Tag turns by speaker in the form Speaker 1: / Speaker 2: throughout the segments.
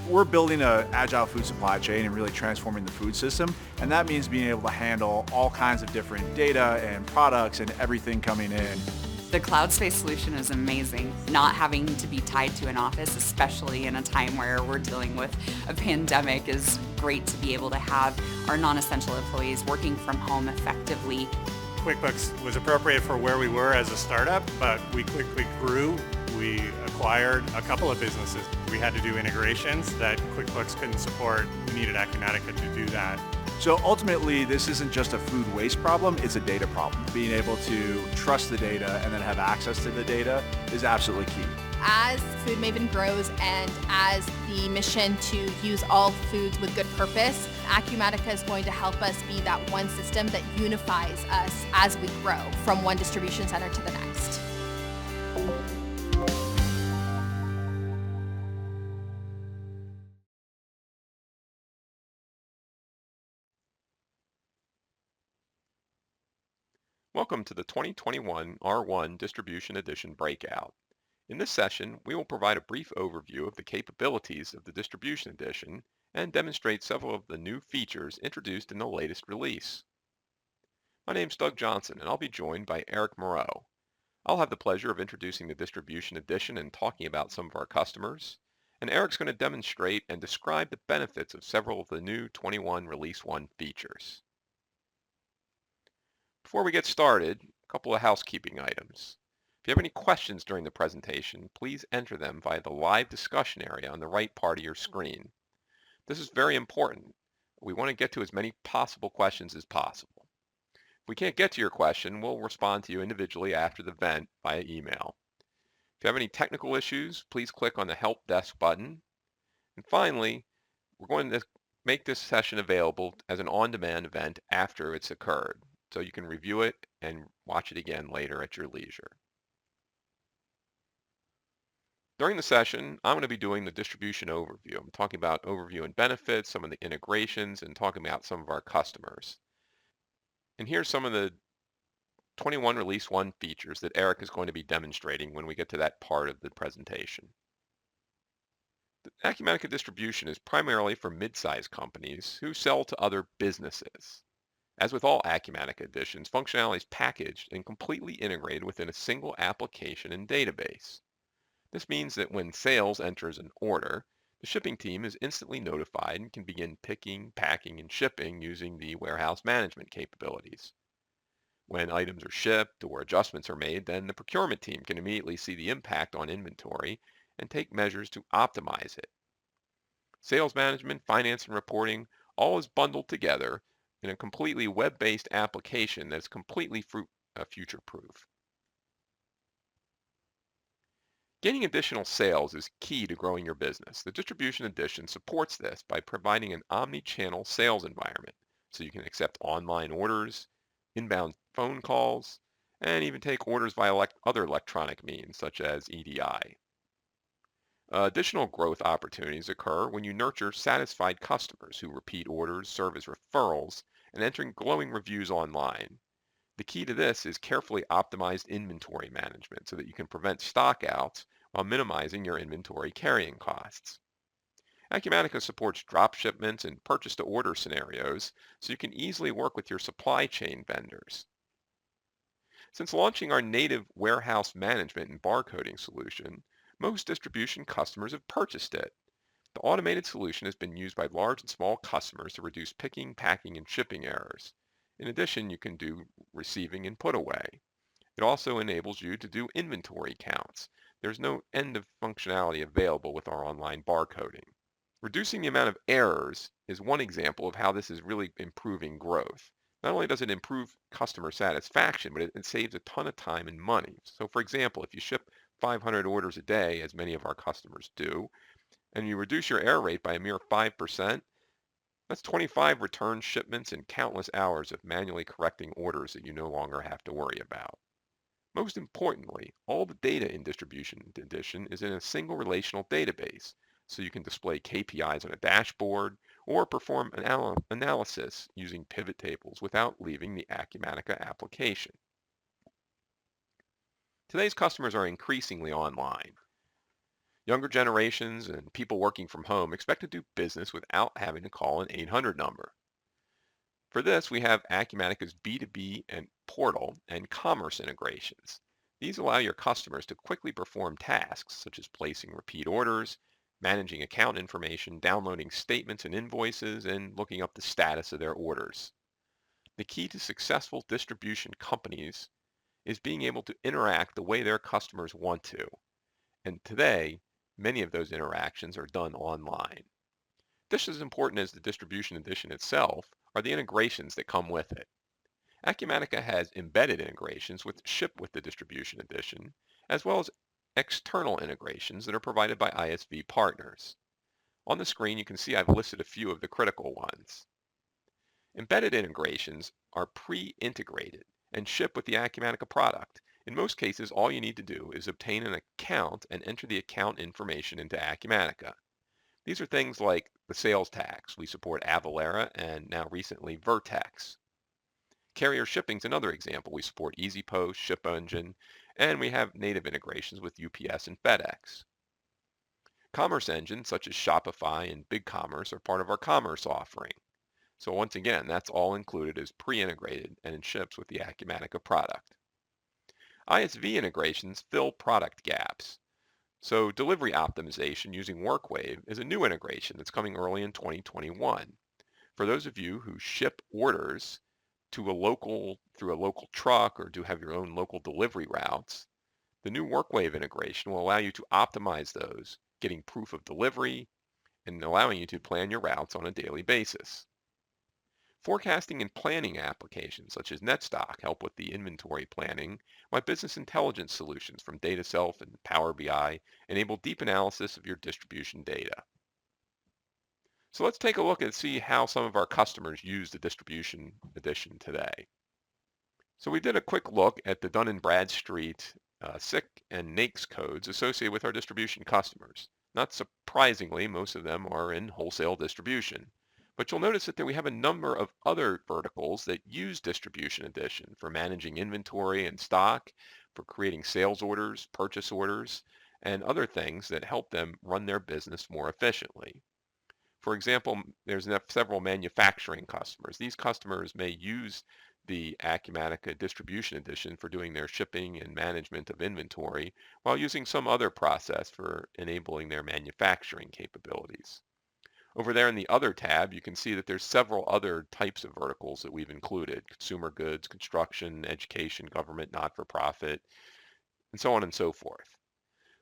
Speaker 1: We're building an agile food supply chain and really transforming the food system. And that means being able to handle all kinds of different data and products and everything coming in.
Speaker 2: The cloud space solution is amazing. Not having to be tied to an office, especially in a time where we're dealing with a pandemic, is great to be able to have our non-essential employees working from home effectively.
Speaker 3: QuickBooks was appropriate for where we were as a startup, but we quickly grew. We acquired a couple of businesses. We had to do integrations that QuickBooks couldn't support. We needed Acumatica to do that.
Speaker 1: So ultimately, this isn't just a food waste problem, it's a data problem. Being able to trust the data and then have access to the data is absolutely key.
Speaker 4: As Food Maven grows and as the mission to use all foods with good purpose, Acumatica is going to help us be that one system that unifies us as we grow from one distribution center to the next.
Speaker 5: Welcome to the 2021 R1 Distribution Edition breakout. In this session, we will provide a brief overview of the capabilities of the Distribution Edition and demonstrate several of the new features introduced in the latest release. My name's Doug Johnson, and I'll be joined by Eric Moreau. I'll have the pleasure of introducing the Distribution Edition and talking about some of our customers, and Eric's going to demonstrate and describe the benefits of several of the new 21 Release 1 features. Before we get started, a couple of housekeeping items. If you have any questions during the presentation, please enter them via the live discussion area on the right part of your screen. This is very important. We want to get to as many possible questions as possible. If we can't get to your question, we'll respond to you individually after the event via email. If you have any technical issues, please click on the Help Desk button. And finally, we're going to make this session available as an on-demand event after it's occurred, so you can review it and watch it again later at your leisure. During the session, I'm going to be doing the distribution overview. I'm talking about overview and benefits, some of the integrations, and talking about some of our customers. And here's some of the 21 Release 1 features that Eric is going to be demonstrating when we get to that part of the presentation. The Acumatica distribution is primarily for mid-sized companies who sell to other businesses. As with all Acumatica editions, functionality is packaged and completely integrated within a single application and database. This means that when sales enters an order, the shipping team is instantly notified and can begin picking, packing, and shipping using the warehouse management capabilities. When items are shipped or adjustments are made, then the procurement team can immediately see the impact on inventory and take measures to optimize it. Sales management, finance, and reporting all is bundled together in a completely web-based application that's completely future-proof. Gaining additional sales is key to growing your business. The Distribution Edition supports this by providing an omni-channel sales environment, so you can accept online orders, inbound phone calls, and even take orders via other electronic means, such as EDI. Additional growth opportunities occur when you nurture satisfied customers who repeat orders, serve as referrals, and entering glowing reviews online. The key to this is carefully optimized inventory management so that you can prevent stockouts while minimizing your inventory carrying costs. Acumatica supports drop shipments and purchase-to-order scenarios, so you can easily work with your supply chain vendors. Since launching our native warehouse management and barcoding solution, most distribution customers have purchased it. The automated solution has been used by large and small customers to reduce picking, packing, and shipping errors. In addition, you can do receiving and put away. It also enables you to do inventory counts. There's no end of functionality available with our online barcoding. Reducing the amount of errors is one example of how this is really improving growth. Not only does it improve customer satisfaction, but it saves a ton of time and money. So for example, if you ship 500 orders a day, as many of our customers do, and you reduce your error rate by a mere 5%, that's 25 return shipments and countless hours of manually correcting orders that you no longer have to worry about. Most importantly, all the data in Distribution Edition is in a single relational database, so you can display KPIs on a dashboard or perform analysis using pivot tables without leaving the Acumatica application. Today's customers are increasingly online. Younger generations and people working from home expect to do business without having to call an 800 number. For this, we have Acumatica's B2B and portal and commerce integrations. These allow your customers to quickly perform tasks such as placing repeat orders, managing account information, downloading statements and invoices, and looking up the status of their orders. The key to successful distribution companies is being able to interact the way their customers want to. And today, many of those interactions are done online. Just as important as the distribution edition itself are the integrations that come with it. Acumatica has embedded integrations which ship with the distribution edition, as well as external integrations that are provided by ISV partners. On the screen, you can see I've listed a few of the critical ones. Embedded integrations are pre-integrated and ship with the Acumatica product. In most cases, all you need to do is obtain an account and enter the account information into Acumatica. These are things like the sales tax. We support Avalara and now recently Vertex. Carrier shipping is another example. We support EasyPost, ShipEngine, and we have native integrations with UPS and FedEx. Commerce engines such as Shopify and BigCommerce are part of our commerce offering. So once again, that's all included as pre-integrated and it ships with the Acumatica product. ISV integrations fill product gaps. So delivery optimization using WorkWave is a new integration that's coming early in 2021. For those of you who ship orders to through a local truck or do have your own local delivery routes, the new WorkWave integration will allow you to optimize those, getting proof of delivery and allowing you to plan your routes on a daily basis. Forecasting and planning applications such as NetStock help with the inventory planning, while business intelligence solutions from DataSelf and Power BI enable deep analysis of your distribution data. So let's take a look and see how some of our customers use the distribution edition today. So we did a quick look at the Dun & Bradstreet SIC and NAICS codes associated with our distribution customers. Not surprisingly, most of them are in wholesale distribution. But you'll notice that we have a number of other verticals that use Distribution Edition for managing inventory and stock, for creating sales orders, purchase orders, and other things that help them run their business more efficiently. For example, there's several manufacturing customers. These customers may use the Acumatica Distribution Edition for doing their shipping and management of inventory, while using some other process for enabling their manufacturing capabilities. Over there in the Other tab, you can see that there's several other types of verticals that we've included: consumer goods, construction, education, government, not-for-profit, and so on and so forth.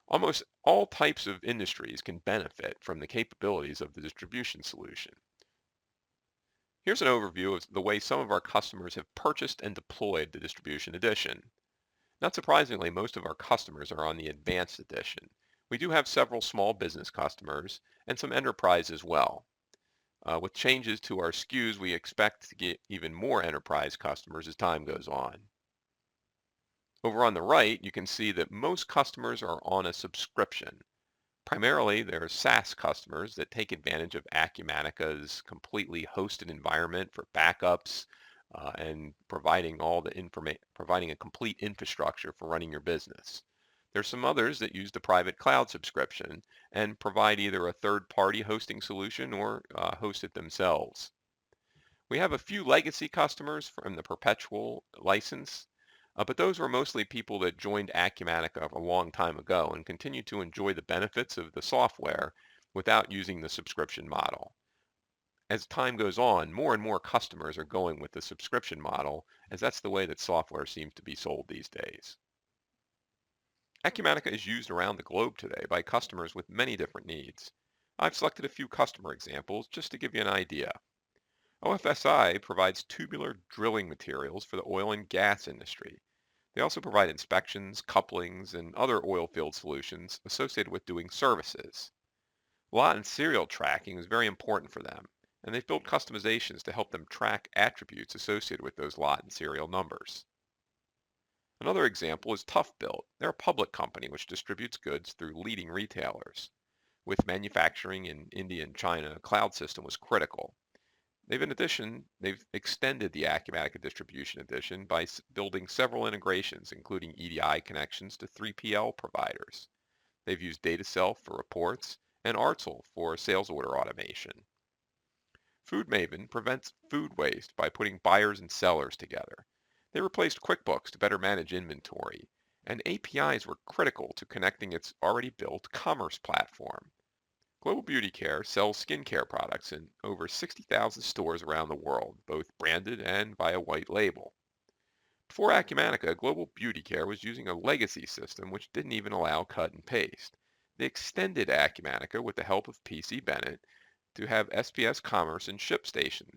Speaker 5: Almost all types of industries can benefit from the capabilities of the distribution solution. Here's an overview of the way some of our customers have purchased and deployed the Distribution Edition. Not surprisingly, most of our customers are on the Advanced Edition. We do have several small business customers and some enterprise as well. With changes to our SKUs, we expect to get even more enterprise customers as time goes on. Over on the right, you can see that most customers are on a subscription. Primarily, they're SaaS customers that take advantage of Acumatica's completely hosted environment for backups and providing providing a complete infrastructure for running your business. There's some others that use the private cloud subscription and provide either a third-party hosting solution or host it themselves. We have a few legacy customers from the perpetual license, but those were mostly people that joined Acumatica a long time ago and continue to enjoy the benefits of the software without using the subscription model. As time goes on, more and more customers are going with the subscription model, as that's the way that software seems to be sold these days. Acumatica is used around the globe today by customers with many different needs. I've selected a few customer examples just to give you an idea. OFSI provides tubular drilling materials for the oil and gas industry. They also provide inspections, couplings, and other oil field solutions associated with doing services. Lot and serial tracking is very important for them, and they've built customizations to help them track attributes associated with those lot and serial numbers. Another example is ToughBuilt. They're a public company which distributes goods through leading retailers. With manufacturing in India and China, a cloud system was critical. In addition, they've extended the Acumatica Distribution Edition by building several integrations, including EDI connections to 3PL providers. They've used DataSelf for reports and Artzel for sales order automation. Food Maven prevents food waste by putting buyers and sellers together. They replaced QuickBooks to better manage inventory, and APIs were critical to connecting its already built commerce platform. Global Beauty Care sells skincare products in over 60,000 stores around the world, both branded and via white label. Before Acumatica, Global Beauty Care was using a legacy system which didn't even allow cut and paste. They extended Acumatica with the help of PC Bennett to have SPS Commerce and ShipStation.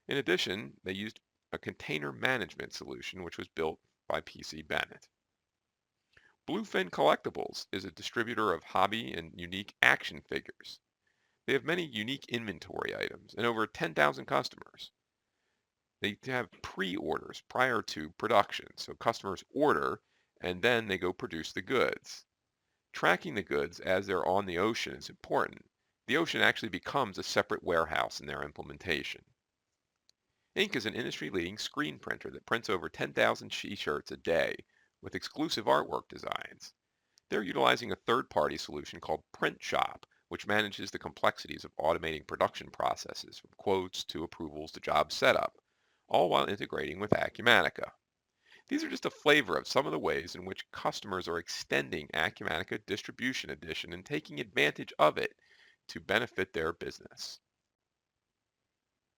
Speaker 5: In addition, they used a container management solution which was built by PC Bennett. Bluefin Collectibles is a distributor of hobby and unique action figures. They have many unique inventory items and over 10,000 customers. They have pre-orders prior to production, so customers order and then they go produce the goods. Tracking the goods as they're on the ocean is important. The ocean actually becomes a separate warehouse in their implementation. Ink is an industry-leading screen printer that prints over 10,000 t-shirts a day with exclusive artwork designs. They're utilizing a third-party solution called Print Shop, which manages the complexities of automating production processes from quotes to approvals to job setup, all while integrating with Acumatica. These are just a flavor of some of the ways in which customers are extending Acumatica Distribution Edition and taking advantage of it to benefit their business.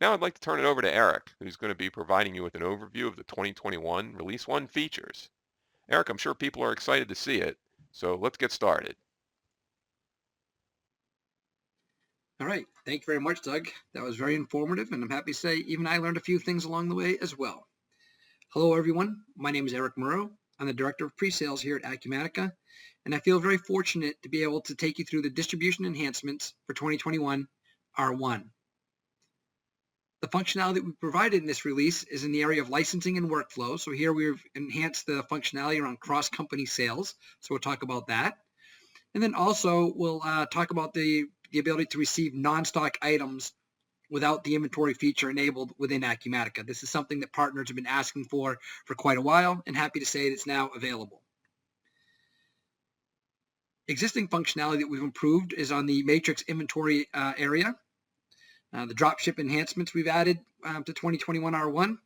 Speaker 5: Now I'd like to turn it over to Eric, who's going to be providing you with an overview of the 2021 Release 1 features. Eric, I'm sure people are excited to see it, so let's get started.
Speaker 6: All right. Thank you very much, Doug. That was very informative, and I'm happy to say even I learned a few things along the way as well. Hello, everyone. My name is Eric Moreau. I'm the Director of Pre-Sales here at Acumatica, and I feel very fortunate to be able to take you through the distribution enhancements for 2021 R1. The functionality that we provided in this release is in the area of licensing and workflow. So here we've enhanced the functionality around cross-company sales. So we'll talk about that. And then also we'll talk about the ability to receive non-stock items without the inventory feature enabled within Acumatica. This is something that partners have been asking for quite a while, and happy to say it's now available. Existing functionality that we've improved is on the matrix inventory area. The dropship enhancements we've added to 2021 R1.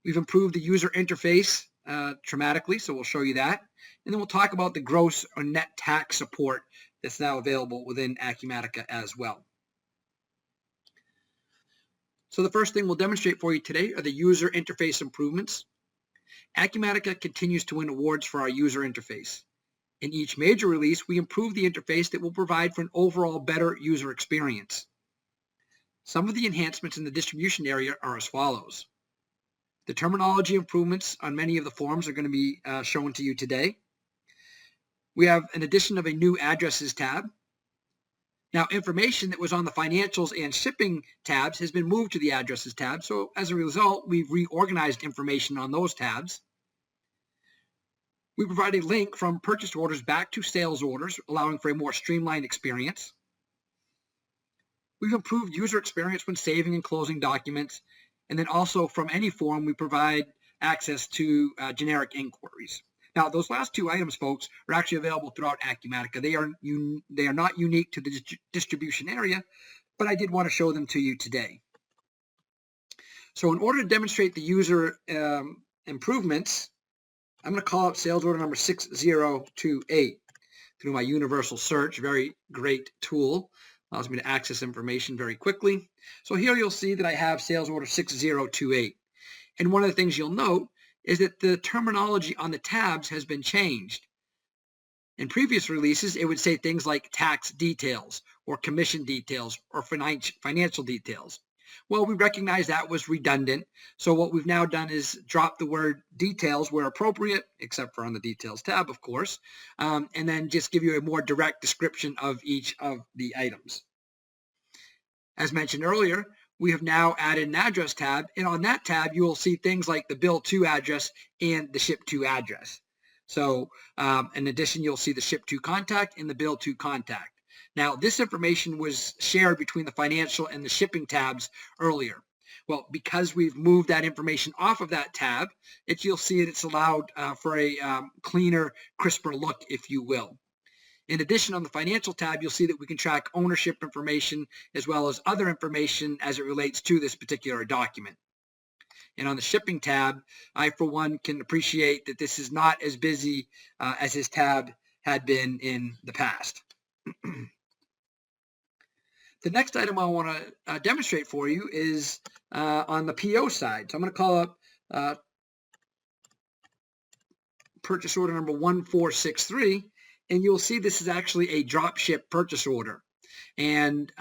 Speaker 6: We've improved the user interface dramatically, so we'll show you that. And then we'll talk about the gross or net tax support that's now available within Acumatica as well. So the first thing we'll demonstrate for you today are the user interface improvements. Acumatica continues to win awards for our user interface. In each major release, we improve the interface that will provide for an overall better user experience. Some of the enhancements in the distribution area are as follows. The terminology improvements on many of the forms are going to be shown to you today. We have an addition of a new addresses tab. Now, information that was on the financials and shipping tabs has been moved to the addresses tab. So as a result, we've reorganized information on those tabs. We provide a link from purchase orders back to sales orders, allowing for a more streamlined experience. We've improved user experience when saving and closing documents. And then also from any form, we provide access to generic inquiries. Now, those last two items, folks, are actually available throughout Acumatica. They are not unique to the distribution area, but I did want to show them to you today. So in order to demonstrate the user improvements, I'm going to call up sales order number 6028 through my universal search. Very great tool. Allows me to access information very quickly. So here you'll see that I have sales order 6028. And one of the things you'll note is that the terminology on the tabs has been changed. In previous releases, it would say things like tax details or commission details or financial details. Well, we recognize that was redundant. So what we've now done is drop the word details where appropriate, except for on the details tab, of course, and then just give you a more direct description of each of the items. As mentioned earlier, we have now added an address tab, and on that tab, you will see things like the bill to address and the ship to address. So in addition, you'll see the ship to contact and the bill to contact. Now, this information was shared between the financial and the shipping tabs earlier. Well, because we've moved that information off of that tab, you'll see it's allowed for a cleaner, crisper look, if you will. In addition, on the financial tab, you'll see that we can track ownership information as well as other information as it relates to this particular document. And on the shipping tab, I, for one, can appreciate that this is not as busy as this tab had been in the past. The next item I want to demonstrate for you is on the PO side. So I'm going to call up purchase order number 1463, and you'll see this is actually a drop ship purchase order. And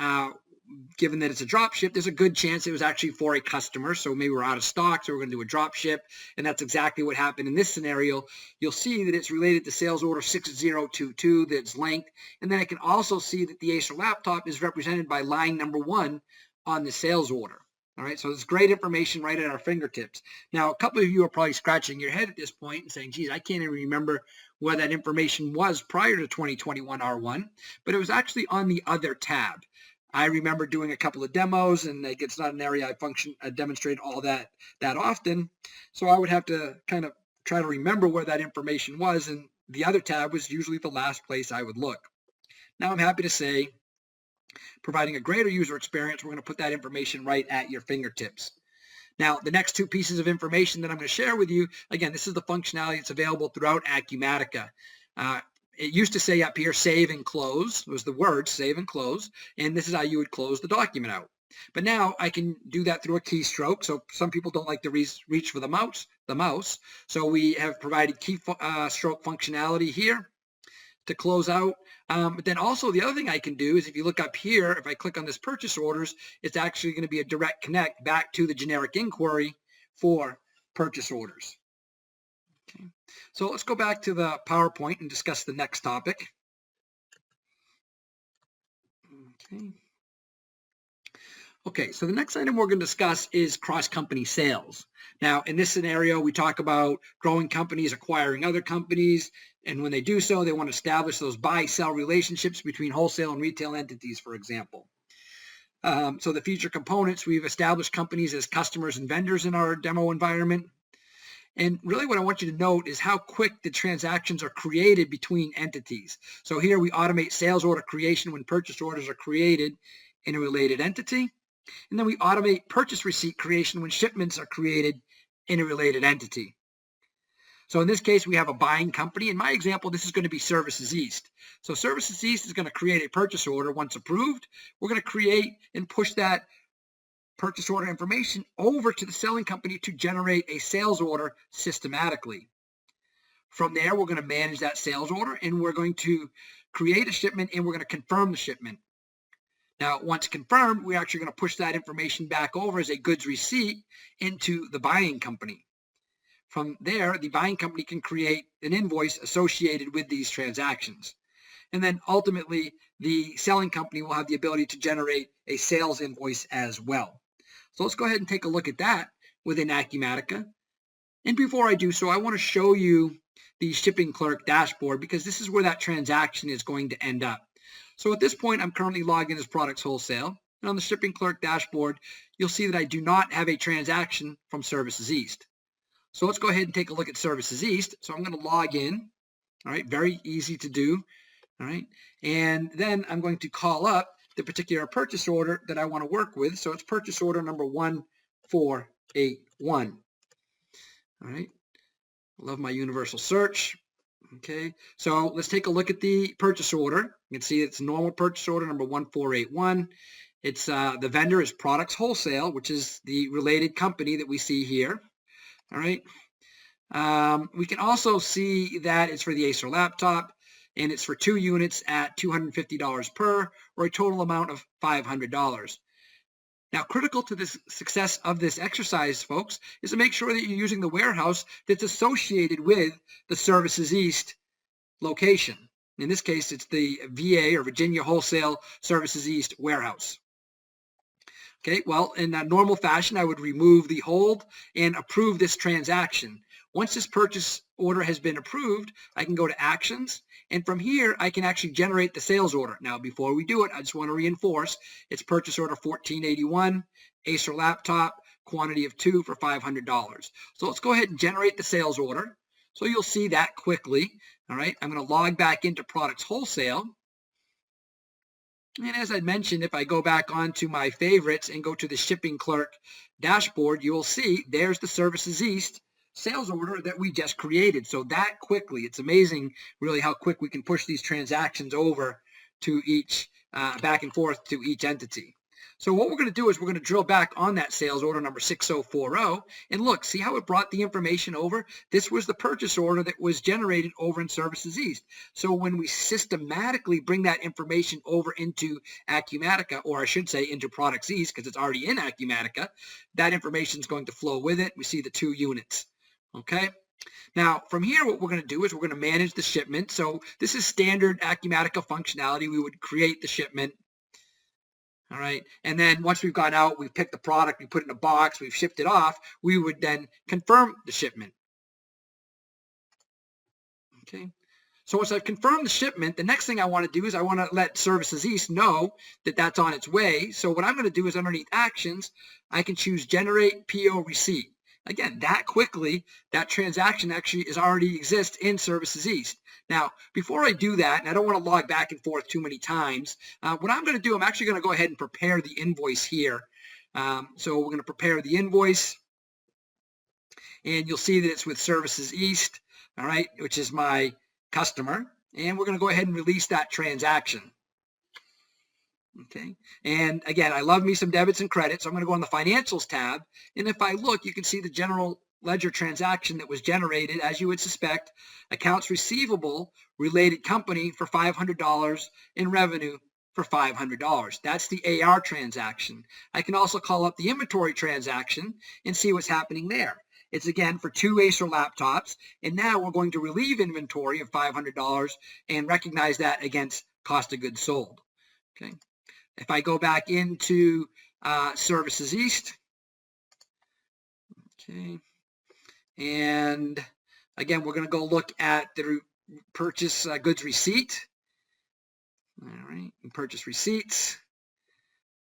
Speaker 6: given that it's a drop ship, there's a good chance it was actually for a customer. So maybe we're out of stock, so we're going to do a drop ship. And that's exactly what happened in this scenario. You'll see that it's related to sales order 6022, that's linked. And then I can also see that the Acer laptop is represented by line number 1 on the sales order. All right, so it's great information right at our fingertips. Now, a couple of you are probably scratching your head at this point and saying, geez, I can't even remember where that information was prior to 2021 R1, but it was actually on the other tab. I remember doing a couple of demos, and it's not an area I demonstrate all that often. So I would have to kind of try to remember where that information was, and the other tab was usually the last place I would look. Now I'm happy to say, providing a greater user experience, we're going to put that information right at your fingertips. Now, the next two pieces of information that I'm going to share with you, again, this is the functionality that's available throughout Acumatica. It used to say up here, save and close. It was the word, save and close. And this is how you would close the document out. But now I can do that through a keystroke. So some people don't like to reach for the mouse. So we have provided keystroke functionality here to close out. But then also the other thing I can do is if you look up here, if I click on this purchase orders, it's actually going to be a direct connect back to the generic inquiry for purchase orders. Okay. So let's go back to the PowerPoint and discuss the next topic. Okay, so the next item we're going to discuss is cross-company sales. Now, in this scenario, we talk about growing companies acquiring other companies, and when they do so, they want to establish those buy-sell relationships between wholesale and retail entities, for example. So the feature components, we've established companies as customers and vendors in our demo environment. And really what I want you to note is how quick the transactions are created between entities. So here we automate sales order creation when purchase orders are created in a related entity. And then we automate purchase receipt creation when shipments are created in a related entity. So in this case, we have a buying company. In my example, this is going to be Services East. So Services East is going to create a purchase order. Once approved, we're going to create and push that purchase order information over to the selling company to generate a sales order systematically. From there, we're going to manage that sales order, and we're going to create a shipment, and we're going to confirm the shipment. Now, once confirmed, we're actually going to push that information back over as a goods receipt into the buying company. From there, the buying company can create an invoice associated with these transactions. And then ultimately, the selling company will have the ability to generate a sales invoice as well. So let's go ahead and take a look at that within Acumatica. And before I do so, I want to show you the shipping clerk dashboard because this is where that transaction is going to end up. So at this point, I'm currently logged in as Products Wholesale. And on the shipping clerk dashboard, you'll see that I do not have a transaction from Services East. So let's go ahead and take a look at Services East. So I'm going to log in. All right, very easy to do. All right, and then I'm going to call up the particular purchase order that I want to work with. So it's purchase order number 1481. All right, love my universal search. Okay, so let's take a look at the purchase order. You can see it's normal purchase order number 1481. It's the vendor is Products Wholesale, which is the related company that we see here. All right, we can also see that it's for the Acer laptop. And it's for 2 units at $250 per, or a total amount of $500. Now, critical to the success of this exercise, folks, is to make sure that you're using the warehouse that's associated with the Services East location. In this case, it's the VA, or Virginia Wholesale Services East warehouse. Okay, well, in a normal fashion, I would remove the hold and approve this transaction. Once this purchase order has been approved, I can go to Actions, and from here, I can actually generate the sales order. Now, before we do it, I just want to reinforce, it's purchase order 1481, Acer laptop, quantity of 2 for $500. So let's go ahead and generate the sales order. So you'll see that quickly. All right, I'm going to log back into products wholesale. And as I mentioned, if I go back onto my favorites and go to the shipping clerk dashboard, you will see there's the Services East sales order that we just created. So that quickly, it's amazing really how quick we can push these transactions over to each, back and forth to each entity. So what we're going to do is we're going to drill back on that sales order number 6040 and look, see how it brought the information over? This was the purchase order that was generated over in Services East. So when we systematically bring that information over into Acumatica, or I should say into Products East, because it's already in Acumatica, that information is going to flow with it. We see the 2 units. Okay. Now, from here, what we're going to do is we're going to manage the shipment. So this is standard Acumatica functionality. We would create the shipment. All right. And then once we've gone out, we've picked the product, we put it in a box, we've shipped it off, we would then confirm the shipment. Okay. So once I've confirmed the shipment, the next thing I want to do is I want to let Services East know that that's on its way. So what I'm going to do is underneath Actions, I can choose Generate PO Receipt. Again, that quickly, that transaction actually already exists in Services East. Now, before I do that, and I don't want to log back and forth too many times, what I'm going to do, I'm actually going to go ahead and prepare the invoice here. So we're going to prepare the invoice, and you'll see that it's with Services East, all right, which is my customer, and we're going to go ahead and release that transaction. Okay, and again, I love me some debits and credits. So I'm going to go on the Financials tab, and if I look, you can see the general ledger transaction that was generated, as you would suspect, accounts receivable related company for $500 in revenue for $500. That's the AR transaction. I can also call up the inventory transaction and see what's happening there. It's again for 2 Acer laptops, and now we're going to relieve inventory of $500 and recognize that against cost of goods sold. Okay. If I go back into Services East, okay, and again, we're going to go look at the purchase goods receipt. All right, and purchase receipts.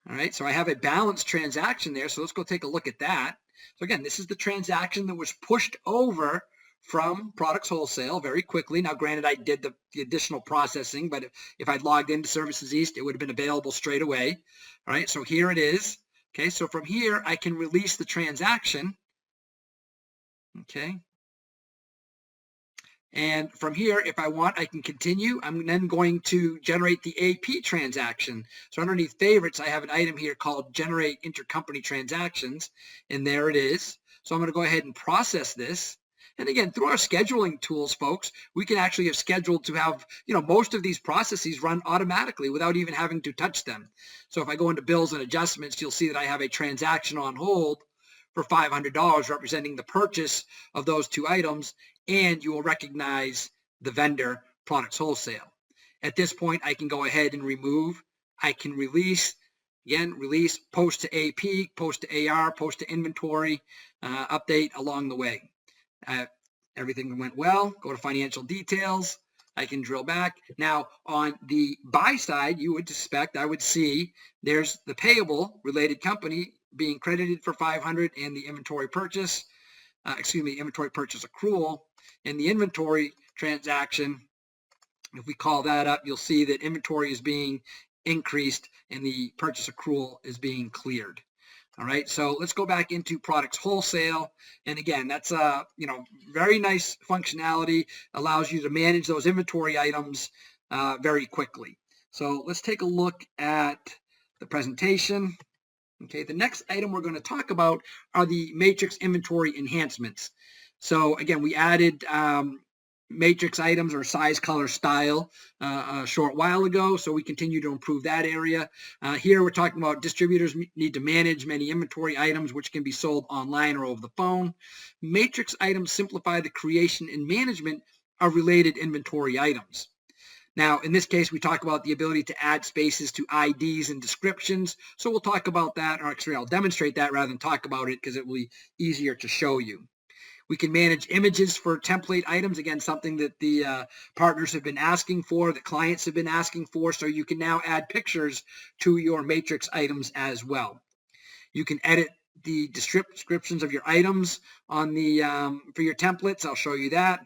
Speaker 6: All right, so I have a balanced transaction there, so let's go take a look at that. So again, this is the transaction that was pushed over from Products Wholesale very quickly. Now, granted, I did the additional processing, but if I'd logged into Services East, it would have been available straight away. All right, so here it is. Okay, so from here, I can release the transaction. Okay. And from here, if I want, I can continue. I'm then going to generate the AP transaction. So underneath favorites, I have an item here called Generate Intercompany Transactions, and there it is. So I'm going to go ahead and process this. And again, through our scheduling tools, folks, we can actually have scheduled to have, most of these processes run automatically without even having to touch them. So if I go into bills and adjustments, you'll see that I have a transaction on hold for $500 representing the purchase of those 2 items, and you will recognize the vendor, Products Wholesale. At this point, I can go ahead and remove. I can release, again, release, post to AP, post to AR, post to inventory, update along the way. Everything went well. Go to financial details. I can drill back. Now, on the buy side, you would suspect, I would see there's the payable related company being credited for $500 and the inventory purchase, inventory purchase accrual, and the inventory transaction. If we call that up, you'll see that inventory is being increased and the purchase accrual is being cleared. All right, so let's go back into Products Wholesale. And again, that's a very nice functionality, allows you to manage those inventory items very quickly. So let's take a look at the presentation. Okay, the next item we're going to talk about are the matrix inventory enhancements. So again, we added matrix items or size, color, style a short while ago, so we continue to improve that area. Here we're talking about distributors need to manage many inventory items which can be sold online or over the phone. Matrix items simplify the creation and management of related inventory items. Now, in this case, we talk about the ability to add spaces to IDs and descriptions. So we'll talk about that, or actually I'll demonstrate that rather than talk about it because it will be easier to show you. We can manage images for template items, again, something that the partners have been asking for, that clients have been asking for, so you can now add pictures to your matrix items as well. You can edit the descriptions of your items on the for your templates. I'll show you that.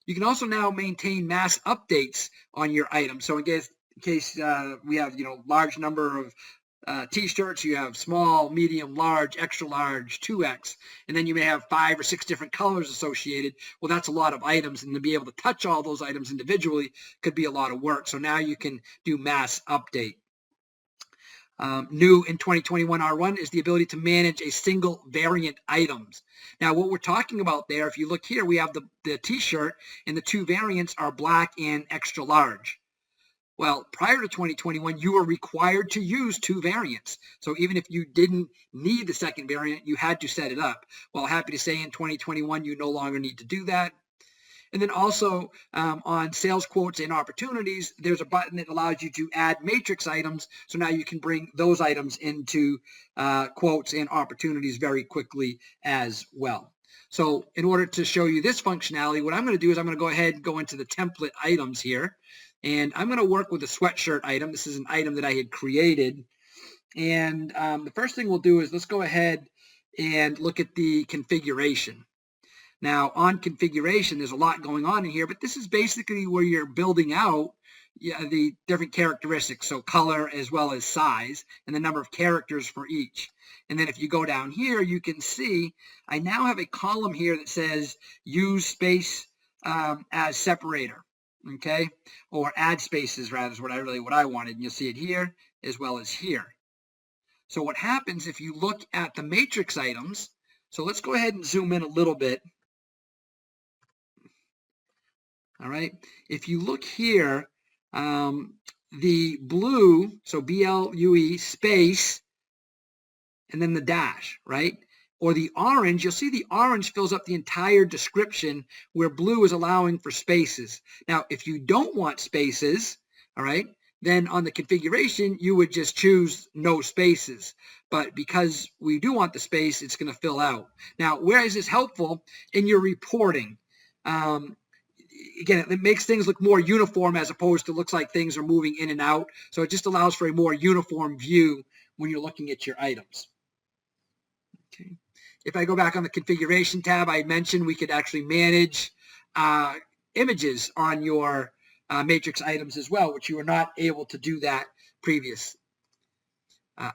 Speaker 6: You can also now maintain mass updates on your items. So in case we have, large number of t-shirts, you have small, medium, large, extra large, 2X, and then you may have 5 or 6 different colors associated. Well, that's a lot of items, and to be able to touch all those items individually could be a lot of work. So now you can do mass update. New in 2021 R1 is the ability to manage a single variant items. Now, what we're talking about there, if you look here, we have the t-shirt, and the 2 variants are black and extra large. Well, prior to 2021, you were required to use 2 variants. So even if you didn't need the second variant, you had to set it up. Well, happy to say in 2021, you no longer need to do that. And then also on sales quotes and opportunities, there's a button that allows you to add matrix items. So now you can bring those items into quotes and opportunities very quickly as well. So in order to show you this functionality, what I'm going to do is I'm going to go ahead and go into the template items here. And I'm going to work with a sweatshirt item. This is an item that I had created. And the first thing we'll do is let's go ahead and look at the configuration. Now, on configuration, there's a lot going on in here, but this is basically where you're building out the different characteristics, so color as well as size, and the number of characters for each. And then if you go down here, you can see I now have a column here that says use space as separator. Okay, or add spaces rather is what I wanted, and you'll see it here as well as here. So what happens if you look at the matrix items, so let's go ahead and zoom in a little bit. All right, if you look here, the blue, so BLUE space, and then the dash, right? Or the orange, you'll see the orange fills up the entire description where blue is allowing for spaces. Now, if you don't want spaces, all right, then on the configuration, you would just choose no spaces. But because we do want the space, it's going to fill out. Now, where is this helpful? In your reporting. Again, it makes things look more uniform as opposed to looks like things are moving in and out. So it just allows for a more uniform view when you're looking at your items. Okay. If I go back on the configuration tab, I mentioned we could actually manage images on your matrix items as well, which you were not able to do that previous.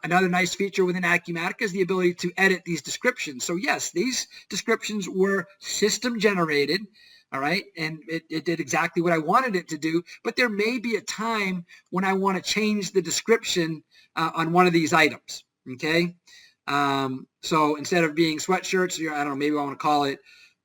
Speaker 6: Another nice feature within Acumatica is the ability to edit these descriptions. So yes, these descriptions were system generated, all right, and it did exactly what I wanted it to do, but there may be a time when I want to change the description on one of these items, okay? So instead of being sweatshirts, I don't know, maybe I want to call it,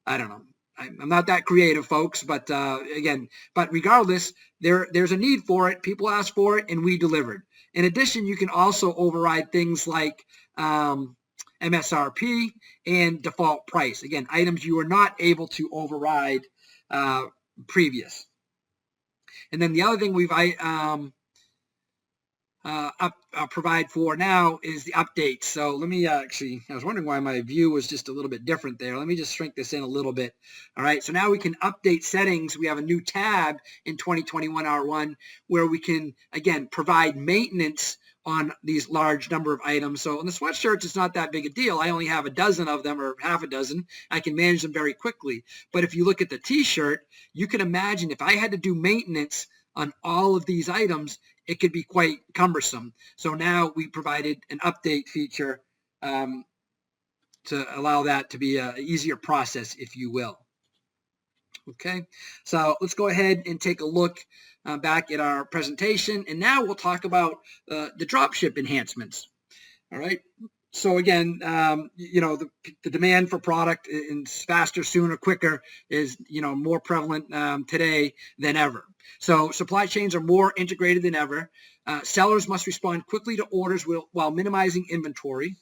Speaker 6: I don't know. I'm not that creative, folks, but but regardless, there's a need for it. People asked for it, and we delivered. In addition, you can also override things like MSRP and default price. Again, items you are not able to override previous. And then the other thing we've provide for now is the updates. So let me I was wondering why my view was just a little bit different there. Let me just shrink this in a little bit. All right, so now we can update settings. We have a new tab in 2021 R1 where we can, again, provide maintenance on these large number of items. So on the sweatshirts, it's not that big a deal. I only have a dozen of them or half a dozen. I can manage them very quickly. But if you look at the t-shirt, you can imagine if I had to do maintenance on all of these items, it could be quite cumbersome. So now we provided an update feature to allow that to be an easier process, if you will. Okay, so let's go ahead and take a look back at our presentation, and now we'll talk about the dropship enhancements. All right. So again, the demand for product in faster, sooner, quicker is, more prevalent today than ever. So supply chains are more integrated than ever. Sellers must respond quickly to orders while minimizing inventory.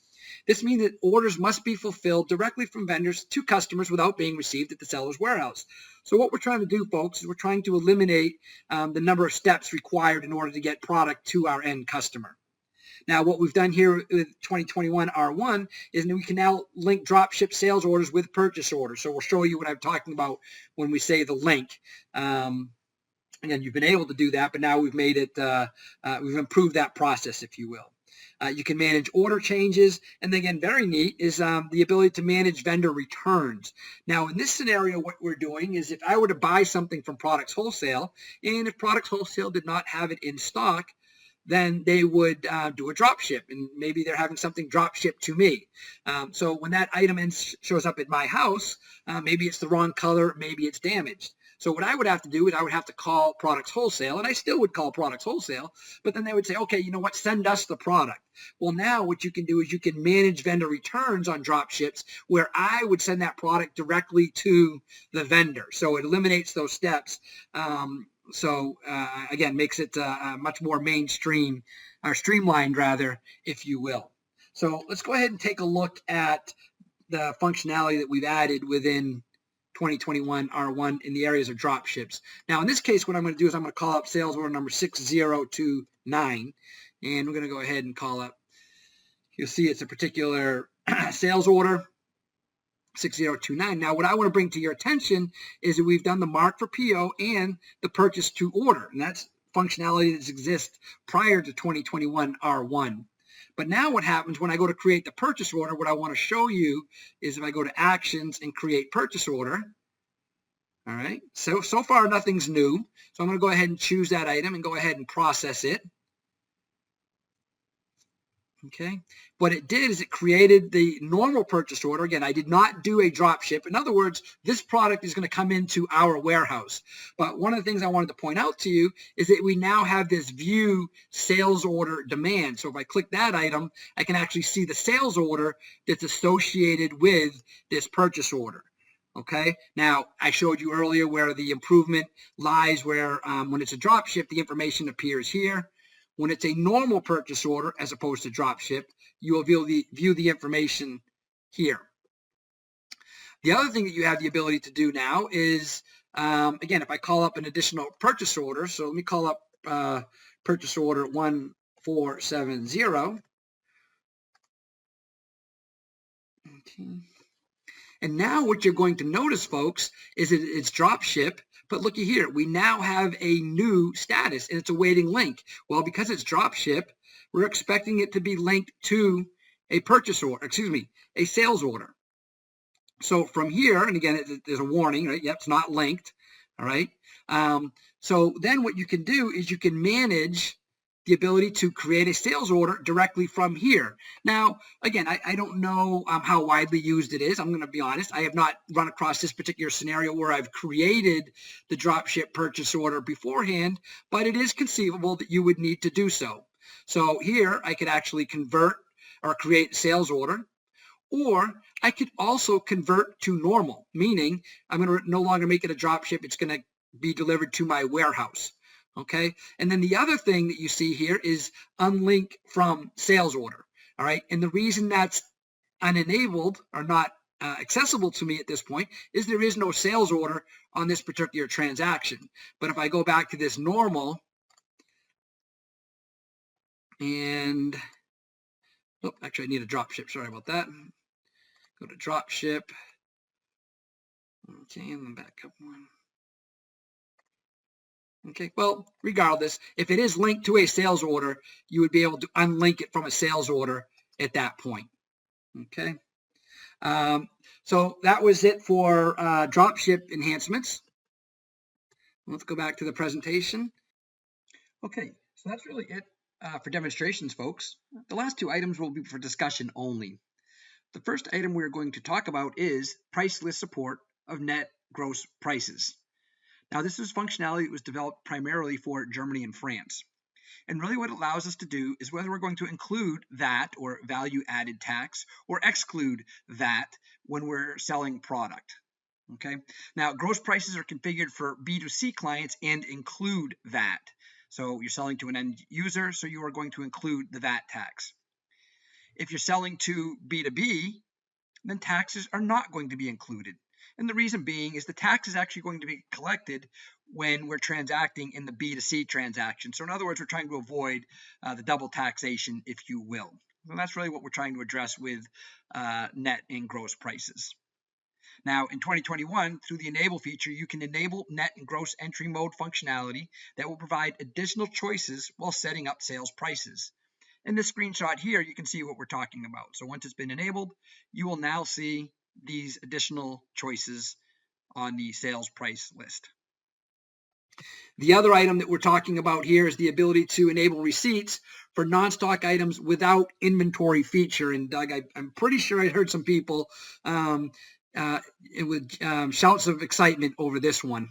Speaker 6: This means that orders must be fulfilled directly from vendors to customers without being received at the seller's warehouse. So what we're trying to do, folks, is we're trying to eliminate the number of steps required in order to get product to our end customer. Now, what we've done here with 2021 R1 is that we can now link dropship sales orders with purchase orders. So we'll show you what I'm talking about when we say the link. Again, you've been able to do that, but now we've made it, we've improved that process, if you will. You can manage order changes, and again, very neat is the ability to manage vendor returns. Now, in this scenario, what we're doing is if I were to buy something from Products Wholesale, and if Products Wholesale did not have it in stock, then they would do a drop ship, and maybe they're having something drop shipped to me. So when that item shows up at my house, maybe it's the wrong color, maybe it's damaged. So what I would have to do is I would have to call Products Wholesale, and I still would call Products Wholesale, but then they would say, okay, you know what, send us the product. Well, now what you can do is you can manage vendor returns on drop ships where I would send that product directly to the vendor. So it eliminates those steps. Again, makes it much more mainstream, or streamlined rather, if you will. So let's go ahead and take a look at the functionality that we've added within 2021 R1 in the areas of drop ships. Now, in this case, what I'm going to do is I'm going to call up sales order number 6029, and we're going to go ahead and call up. You'll see it's a particular sales order, 6029. Now, what I want to bring to your attention is that we've done the mark for PO and the purchase to order, and that's functionality that exists prior to 2021 R1. But now what happens when I go to create the purchase order, what I want to show you is if I go to Actions and create purchase order, all right, so far nothing's new. So I'm going to go ahead and choose that item and go ahead and process it. Okay, what it did is it created the normal purchase order. Again, I did not do a drop ship. In other words, this product is going to come into our warehouse. But one of the things I wanted to point out to you is that we now have this view sales order demand. So if I click that item, I can actually see the sales order that's associated with this purchase order. Okay, now I showed you earlier where the improvement lies, where when it's a drop ship, the information appears here. When it's a normal purchase order, as opposed to drop ship, you will view the information here. The other thing that you have the ability to do now is, again, if I call up an additional purchase order, so let me call up purchase order 1470. Okay. And now what you're going to notice, folks, is that it's drop ship. But looky here, we now have a new status, and it's awaiting link. Well, because it's drop ship, we're expecting it to be linked to a purchase order, a sales order. So from here, and again, there's a warning, right? Yep, it's not linked, all right? So then what you can do is you can manage the ability to create a sales order directly from here. Now, again, I don't know how widely used it is. I'm going to be honest. I have not run across this particular scenario where I've created the dropship purchase order beforehand, but it is conceivable that you would need to do so. So here I could actually convert or create a sales order, or I could also convert to normal, meaning I'm going to no longer make it a dropship. It's going to be delivered to my warehouse. Okay, and then the other thing that you see here is unlink from sales order. All right, and the reason that's unenabled or not accessible to me at this point is there is no sales order on this particular transaction. But if I go back to this normal and, oh, actually I need a drop ship. Sorry about that. Go to drop ship. Okay, and then back up one. Okay, well, regardless, if it is linked to a sales order, you would be able to unlink it from a sales order at that point. Okay, so that was it for dropship enhancements. Let's go back to the presentation. Okay, so that's really it for demonstrations, folks. The last two items will be for discussion only. The first item we're going to talk about is price list support of net gross prices. Now, this is functionality that was developed primarily for Germany and France. And really what it allows us to do is whether we're going to include that or value added tax or exclude that when we're selling product. Okay. Now, gross prices are configured for B2C clients and include that. So you're selling to an end user, so you are going to include the VAT tax. If you're selling to B2B, then taxes are not going to be included. And the reason being is the tax is actually going to be collected when we're transacting in the B2C transaction. So in other words, we're trying to avoid the double taxation, if you will. And that's really what we're trying to address with net and gross prices. Now, in 2021, through the Enable feature, you can enable net and gross entry mode functionality that will provide additional choices while setting up sales prices. In this screenshot here, you can see what we're talking about. So once it's been enabled, you will now see these additional choices on the sales price list. The other item that we're talking about here is the ability to enable receipts for non-stock items without inventory feature. And Doug, I'm pretty sure I heard some people with shouts of excitement over this one.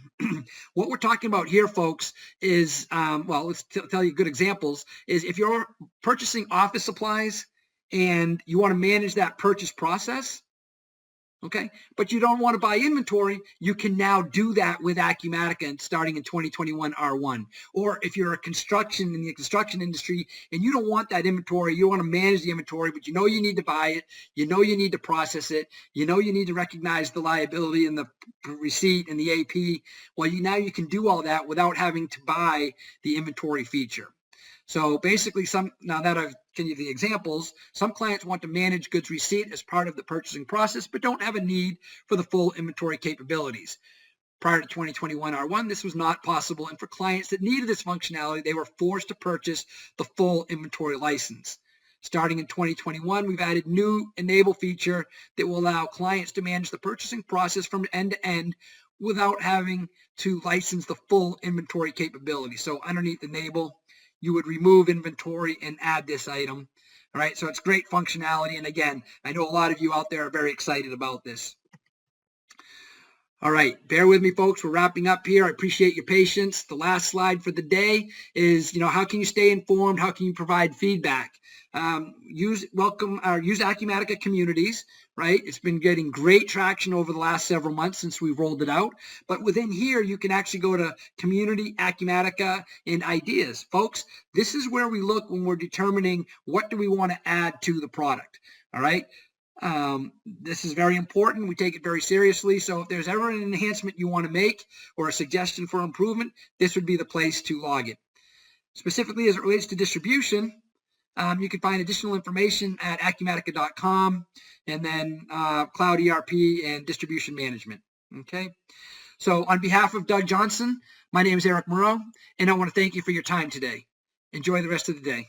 Speaker 6: What we're talking about here, folks, is, well, let's tell you good examples, is if you're purchasing office supplies and you want to manage that purchase process, okay, but you don't want to buy inventory, you can now do that with Acumatica and starting in 2021 R1. Or if you're in the construction industry and you don't want that inventory, you want to manage the inventory, but you know you need to buy it, you know you need to process it, you know you need to recognize the liability and the receipt and the AP. Well, now you can do all that without having to buy the inventory feature. So basically, now that I've given you the examples, some clients want to manage goods receipt as part of the purchasing process, but don't have a need for the full inventory capabilities. Prior to 2021 R1, this was not possible, and for clients that needed this functionality, they were forced to purchase the full inventory license. Starting in 2021, we've added new enable feature that will allow clients to manage the purchasing process from end to end without having to license the full inventory capability. So underneath enable, you would remove inventory and add this item. All right, so it's great functionality. And again, I know a lot of you out there are very excited about this. All right, bear with me, folks. We're wrapping up here. I appreciate your patience. The last slide for the day is, how can you stay informed? How can you provide feedback? Use Acumatica communities, right? It's been getting great traction over the last several months since we rolled it out. But within here, you can actually go to Community, Acumatica, and Ideas. Folks, this is where we look when we're determining what do we want to add to the product, all right? This is very important. We take it very seriously. So if there's ever an enhancement you want to make or a suggestion for improvement, this would be the place to log it. Specifically as it relates to distribution, you can find additional information at acumatica.com and then Cloud ERP and distribution management. Okay. So on behalf of Doug Johnson, my name is Eric Moreau, and I want to thank you for your time today. Enjoy the rest of the day.